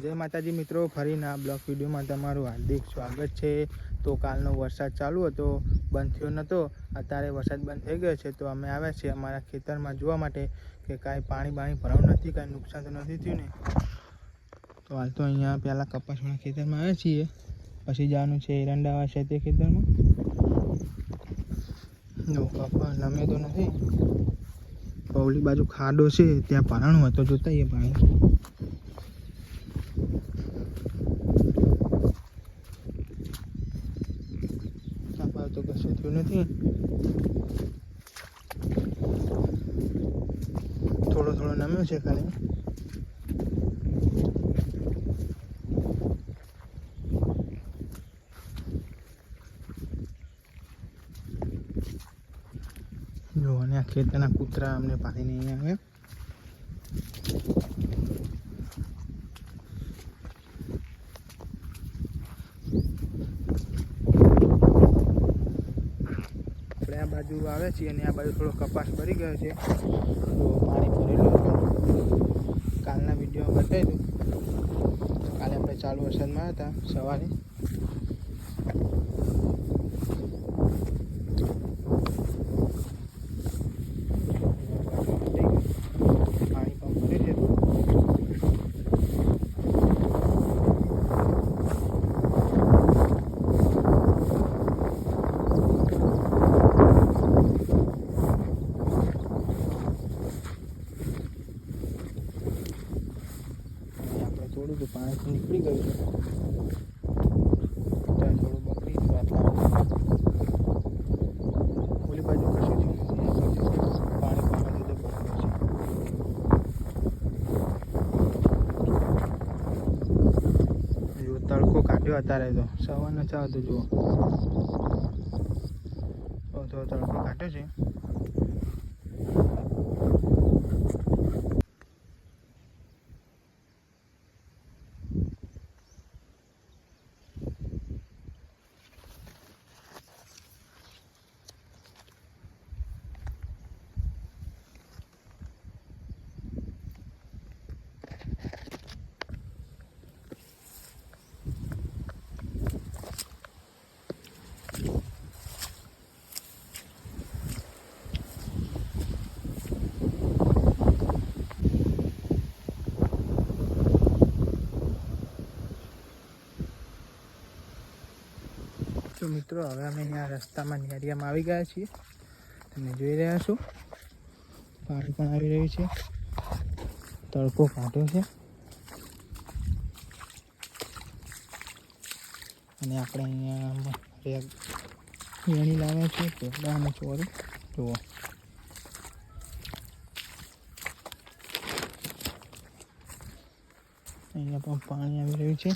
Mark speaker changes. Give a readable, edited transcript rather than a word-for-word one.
Speaker 1: जय माताजी मित्रों, फरीना ब्लॉग विडियो में तमारुं हार्दिक स्वागत है। तो कालनो वरसाद चालू हतो, बंध थयो नतो। अत्यारे वरसाद बंध थई गयो छे तो अमे आव्या छीए अमारा खेतरमां जोवा माटे के कांई पाणी बाणी भरायुं नथी, कांई नुकसान तो नथी थयुं ने। तो हाल तो अहींया पहेला कपासवाळा खेतरमां आव्या छीए, पछी जवानुं छे एरंडावाळा छे ते खेतरमां। जो कपास नम्यो तो नथी, पवली बाजू खाडो छे त्यां भराणुं हतो, जोता आवीए पाणी। तो कशुं थयुं नथी, थोड़ो थोड़ो नम्यो छे खाली। जो अने आ खेतरना कूतरा अमने पाणीने अहींया आव्या। आ बाजू आवे छे अने आ बाजू थोड़ो कपास भरी गयो छे, तो पाणी भरेલું હતું। કાલના વિડીયોમાં બતાવ્યું હતું। કાલે આપણે ચાલુ વરસાદમાં હતા સવારે। પાણી પંપ ભરી છે। थोड़ू तो पानी तो निकली गयु है, त्यां थोड़ू बकरी गयुं आटलामां। ओली बाजू कशुं थयुं नथी, पाणी गमे ते भरेલું છે। जो तड़को काढ्यो अत्यारे तो सवारनो 4 तो जुओ तो तड़को काढ्यो छे। तो मित्रों हवे अमे अहींया रस्तामां नेरियामां आवी गया छीए। तमे जोई रह्या छो पाणी पण आवी रह्युं छे, तड़को काढ्यो छे अने आपणे अहींया वेणी लाव्या छे पेड़ा अने ચોરી। जुओ अहींया पण पाणी आवी रह्युं छे।